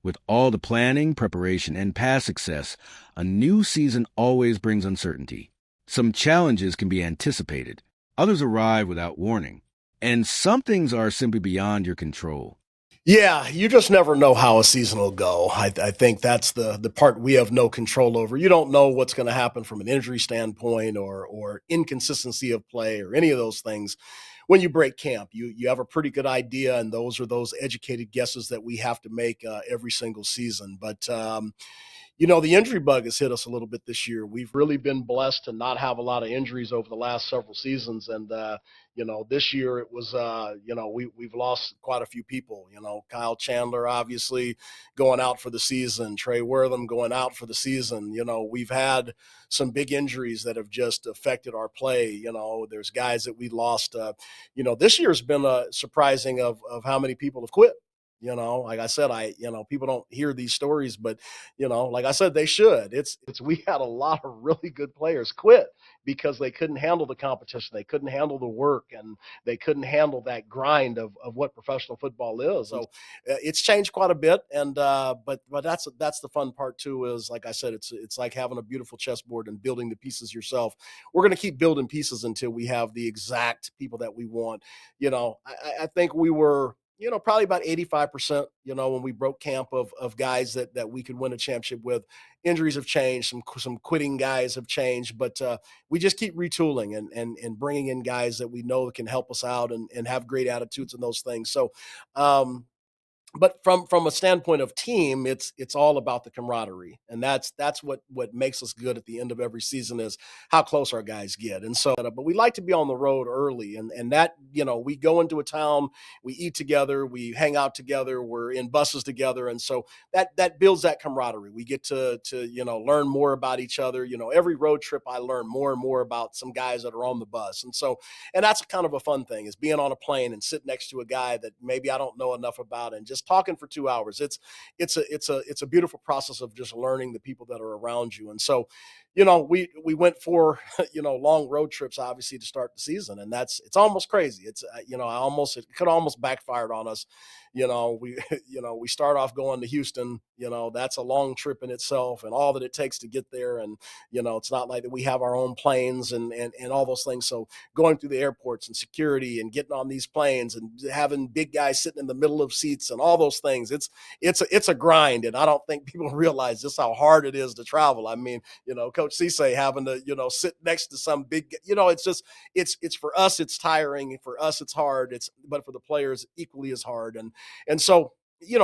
With all the planning, preparation, and past success, a new season always brings uncertainty. Some challenges can be anticipated, others arrive without warning, and some things are simply beyond your control. Yeah, you just never know how a season will go. I think that's the part we have no control over. You don't know what's going to happen from an injury standpoint or inconsistency of play or any of those things. When you break camp, you have a pretty good idea, and those are those educated guesses that we have to make every single season. But the injury bug has hit us a little bit this year. We've really been blessed to not have a lot of injuries over the last several seasons. And, this year it was, we've lost quite a few people. Kyle Chandler, obviously, going out for the season, Trey Wortham going out for the season. We've had some big injuries that have just affected our play. There's guys that we lost. This year's been surprising of how many people have quit. Like I said, people don't hear these stories, but like I said, they should. It's we had a lot of really good players quit because they couldn't handle the competition, they couldn't handle the work, and they couldn't handle that grind of what professional football is. So it's changed quite a bit, and but that's the fun part too. Is like I said, it's like having a beautiful chessboard and building the pieces yourself. We're going to keep building pieces until we have the exact people that we want. I think we were probably about 85%, when we broke camp of guys that we could win a championship with. Injuries have changed, some quitting guys have changed, but we just keep retooling and bringing in guys that we know can help us out and have great attitudes and those things. So, but from a standpoint of team, it's all about the camaraderie, and that's what makes us good at the end of every season is how close our guys get. And so, but we like to be on the road early, and that we go into a town, we eat together, we hang out together, we're in buses together, and so that builds that camaraderie. We get to learn more about each other. Every road trip I learn more and more about some guys that are on the bus, and that's kind of a fun thing is being on a plane and sitting next to a guy that maybe I don't know enough about and just talking for 2 hours. It's a beautiful process of just learning the people that are around you. And so, we went for long road trips obviously to start the season, and it's almost crazy. It's it could almost backfired on us. We we start off going to Houston. That's a long trip in itself, and all that it takes to get there. And it's not like that we have our own planes and all those things. So going through the airports and security and getting on these planes and having big guys sitting in the middle of seats and all those things, it's a grind, and I don't think people realize just how hard it is to travel. I mean, Coach Cisse having to sit next to some big, it's just it's for us it's tiring, for us it's hard, but for the players equally as hard. And so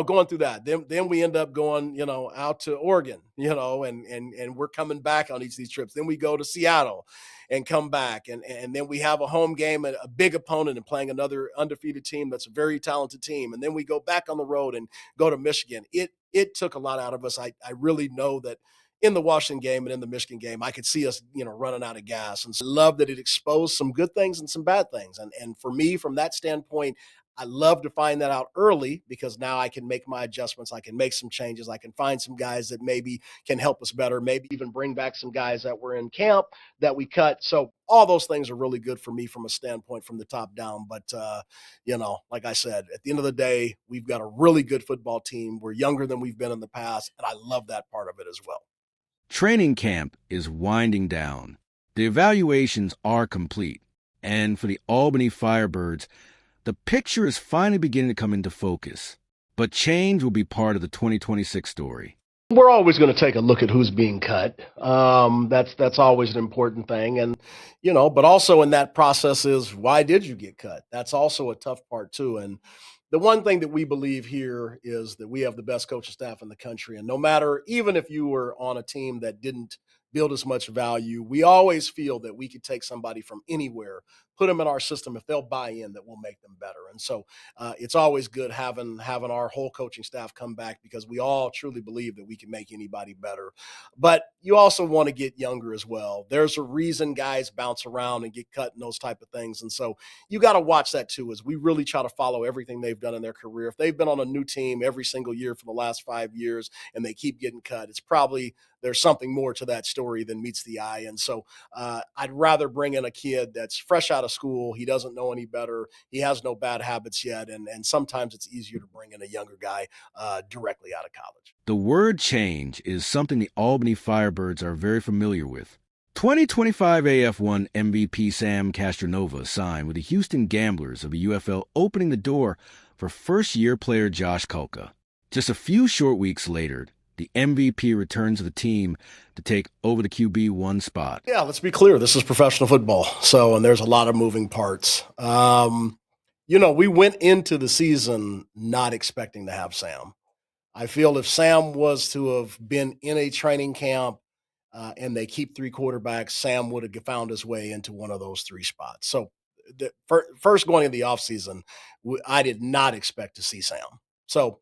going through that, then we end up going, out to Oregon, and we're coming back on each of these trips. Then we go to Seattle and come back. And then we have a home game, a big opponent, and playing another undefeated team that's a very talented team. And then we go back on the road and go to Michigan. It took a lot out of us. I really know that in the Washington game and in the Michigan game, I could see us, running out of gas. And so I love that it exposed some good things and some bad things. And for me, from that standpoint, I love to find that out early because now I can make my adjustments. I can make some changes. I can find some guys that maybe can help us better, maybe even bring back some guys that were in camp that we cut. So all those things are really good for me from a standpoint from the top down. But, like I said, at the end of the day, we've got a really good football team. We're younger than we've been in the past, and I love that part of it as well. Training camp is winding down. The evaluations are complete. And for the Albany Firebirds, the picture is finally beginning to come into focus. But change will be part of the 2026 story. We're always going to take a look at who's being cut. That's always an important thing, and but also in that process is why did you get cut? That's also a tough part too. And the one thing that we believe here is that we have the best coaching staff in the country, and no matter even if you were on a team that didn't build as much value, we always feel that we could take somebody from anywhere, put them in our system. If they'll buy in, that will make them better. And so it's always good having our whole coaching staff come back because we all truly believe that we can make anybody better. But you also want to get younger as well. There's a reason guys bounce around and get cut and those type of things. And so you got to watch that too, as we really try to follow everything they've done in their career. If they've been on a new team every single year for the last 5 years and they keep getting cut, it's probably there's something more to that story than meets the eye. And so I'd rather bring in a kid that's fresh out of of school. He doesn't know any better. He has no bad habits yet. And sometimes it's easier to bring in a younger guy directly out of college. The word change is something the Albany Firebirds are very familiar with. 2025 AF1 MVP Sam Castronova signed with the Houston Gamblers of the UFL, opening the door for first-year player Josh Kulka. Just a few short weeks later, the MVP returns to the team to take over the QB1 spot. Yeah, let's be clear. This is professional football. So, and there's a lot of moving parts. We went into the season not expecting to have Sam. I feel if Sam was to have been in a training camp and they keep three quarterbacks, Sam would have found his way into one of those three spots. So, first going in the offseason, I did not expect to see Sam. So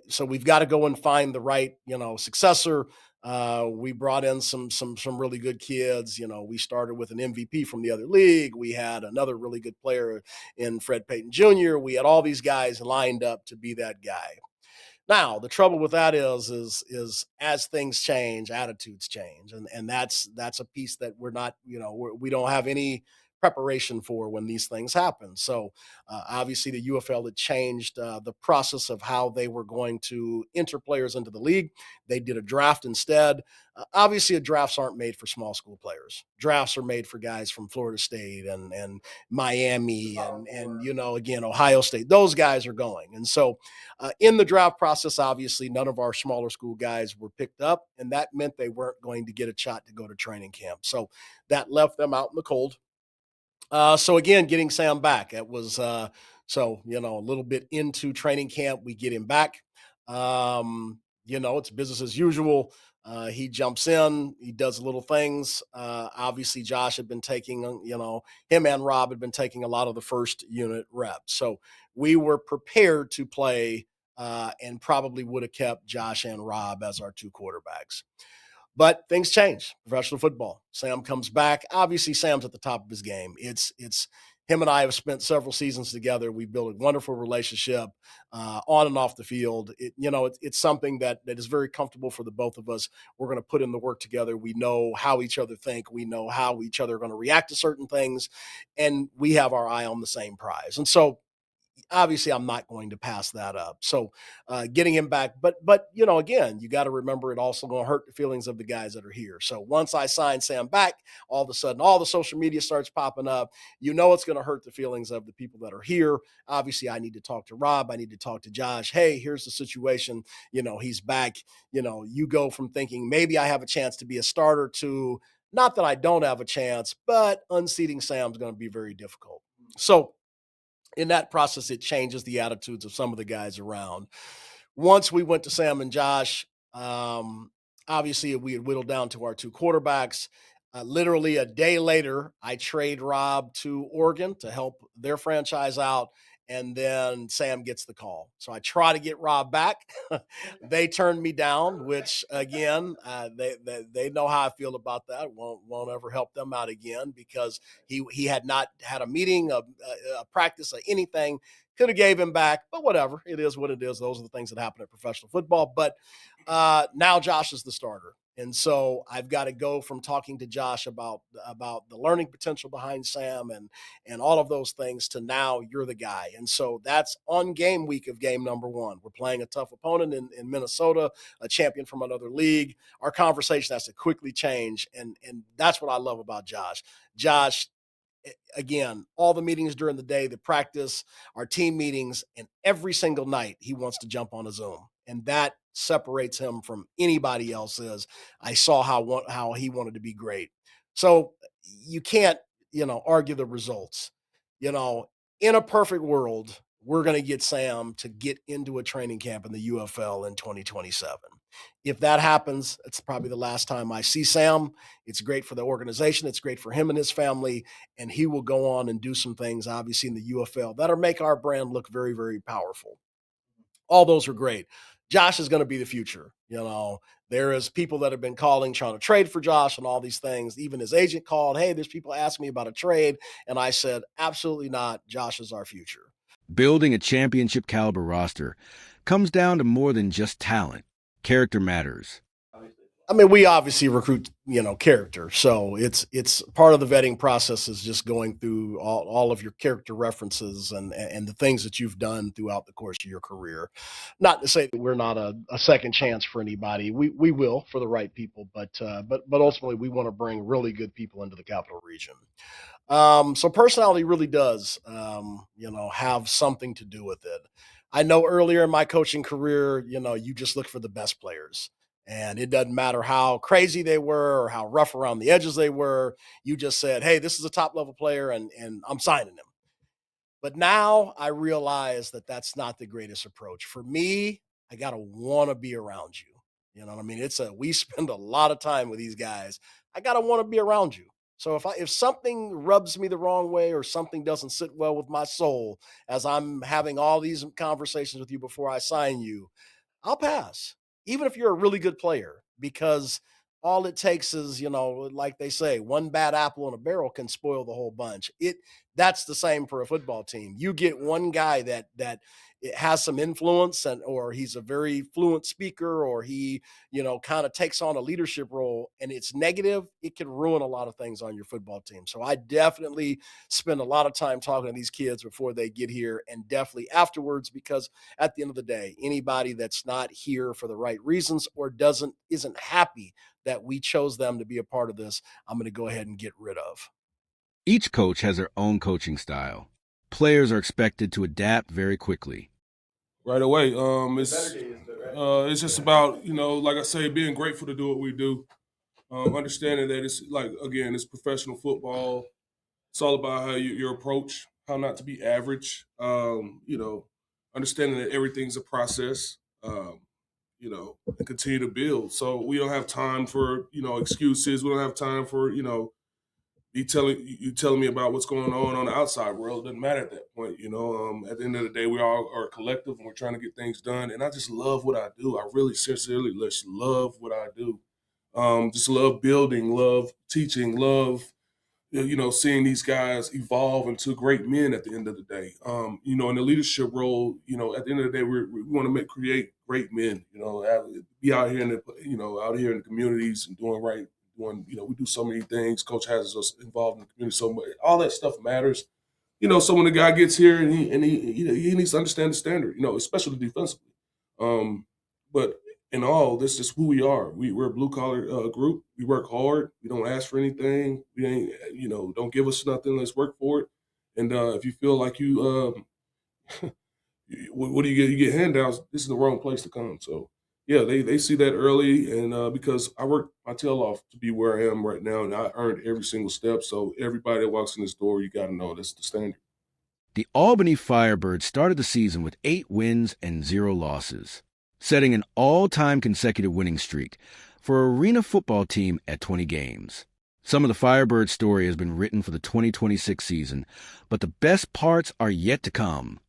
so we've got to go and find the right successor. We brought in some really good kids. We started with an MVP from the other league. We had another really good player in Fred Payton Jr. We had all these guys lined up to be that guy. Now, the trouble with that is as things change, attitudes change, and that's a piece that we're not, we don't have any preparation for when these things happen. So, obviously, the UFL had changed the process of how they were going to enter players into the league. They did a draft instead. Obviously, drafts aren't made for small school players. Drafts are made for guys from Florida State and Miami and again Ohio State. Those guys are going, and so in the draft process, obviously, none of our smaller school guys were picked up, and that meant they weren't going to get a shot to go to training camp. So that left them out in the cold. So again, getting Sam back, it was a little bit into training camp, we get him back. It's business as usual. He jumps in, he does little things. Obviously, Josh had been taking, him and Rob had been taking a lot of the first unit reps. So we were prepared to play and probably would have kept Josh and Rob as our two quarterbacks. But things change. Professional football. Sam comes back. Obviously, Sam's at the top of his game. It's him and I have spent several seasons together. We've built a wonderful relationship on and off the field. It's something that is very comfortable for the both of us. We're going to put in the work together. We know how each other think. We know how each other are going to react to certain things, and we have our eye on the same prize. And so obviously I'm not going to pass that up. So getting him back, but again, you got to remember it also going to hurt the feelings of the guys that are here. So once I sign Sam back, all of a sudden all the social media starts popping up. It's going to hurt the feelings of the people that are here. Obviously, I need to talk to Rob. I need to talk to Josh. Hey, here's the situation. He's back. You go from thinking maybe I have a chance to be a starter to not that I don't have a chance, but unseating Sam's going to be very difficult. So in that process, it changes the attitudes of some of the guys around. Once we went to Sam and Josh, obviously we had whittled down to our two quarterbacks. Literally a day later, I trade Rob to Oregon to help their franchise out. And then Sam gets the call. So I try to get Rob back. They turned me down, which again, they know how I feel about that. Won't ever help them out again because he had not had a meeting, a practice, or anything. Could have gave him back, but whatever. It is what it is. Those are the things that happen at professional football. But now Josh is the starter. And so I've got to go from talking to Josh about the learning potential behind Sam and all of those things to now you're the guy. And so that's on game week of game number one. We're playing a tough opponent in Minnesota, a champion from another league. Our conversation has to quickly change. And that's what I love about Josh. Josh, again, all the meetings during the day, the practice, our team meetings, and every single night he wants to jump on a Zoom. And that separates him from anybody else. I saw how he wanted to be great. So you can't, argue the results. In a perfect world, we're going to get Sam to get into a training camp in the UFL in 2027. If that happens, it's probably the last time I see Sam. It's great for the organization. It's great for him and his family. And he will go on and do some things, obviously, in the UFL that'll make our brand look very, very powerful. All those are great. Josh is going to be the future. There is people that have been calling, trying to trade for Josh and all these things. Even his agent called, hey, there's people asking me about a trade. And I said, absolutely not. Josh is our future. Building a championship caliber roster comes down to more than just talent. Character matters. I mean, we obviously recruit, character. So it's part of the vetting process is just going through all of your character references and the things that you've done throughout the course of your career. Not to say that we're not a second chance for anybody. We will for the right people, but ultimately we want to bring really good people into the capital region. So personality really does, have something to do with it. I know earlier in my coaching career, you just look for the best players. And it doesn't matter how crazy they were or how rough around the edges they were. You just said, hey, this is a top level player and I'm signing him. But now I realize that that's not the greatest approach. For me, I got to want to be around you. You know what I mean? We spend a lot of time with these guys. I got to want to be around you. So if something rubs me the wrong way or something doesn't sit well with my soul as I'm having all these conversations with you before I sign you, I'll pass, even if you're a really good player, because all it takes is, like they say, one bad apple in a barrel can spoil the whole bunch. That's the same for a football team. You get one guy that it has some influence or he's a very fluent speaker or he, kind of takes on a leadership role and it's negative, it can ruin a lot of things on your football team. So I definitely spend a lot of time talking to these kids before they get here and definitely afterwards because at the end of the day, anybody that's not here for the right reasons or isn't happy that we chose them to be a part of this, I'm going to go ahead and get rid of. Each coach has their own coaching style. Players are expected to adapt very quickly. Right away. It's just about like I say, being grateful to do what we do. Understanding that it's like again, it's professional football. It's all about how your approach, how not to be average. Understanding that everything's a process. And continue to build. So we don't have time for excuses. We don't have time for you telling me about what's going on the outside world. It doesn't matter at that point. At the end of the day, we all are a collective and we're trying to get things done. And I just love what I do. I really sincerely just love what I do. Just love building, love teaching, love seeing these guys evolve into great men at the end of the day. In the leadership role, at the end of the day, we want to create great men. Be out here out here in the communities and doing right. We do so many things. Coach has us involved in the community so much. All that stuff matters. So when the guy gets here and he needs to understand the standard. Especially defensively. But in all, this is who we are. We're a blue collar group. We work hard. We don't ask for anything. We ain't, don't give us nothing. Let's work for it. And if you feel like what do you get? You get handouts. This is the wrong place to come. So yeah, they see that early, and because I worked my tail off to be where I am right now, and I earned every single step. So everybody that walks in this door, you got to know that's the standard. The Albany Firebirds started the season with 8 wins and 0 losses, setting an all-time consecutive winning streak for an arena football team at 20 games. Some of the Firebird story has been written for the 2026 season, but the best parts are yet to come.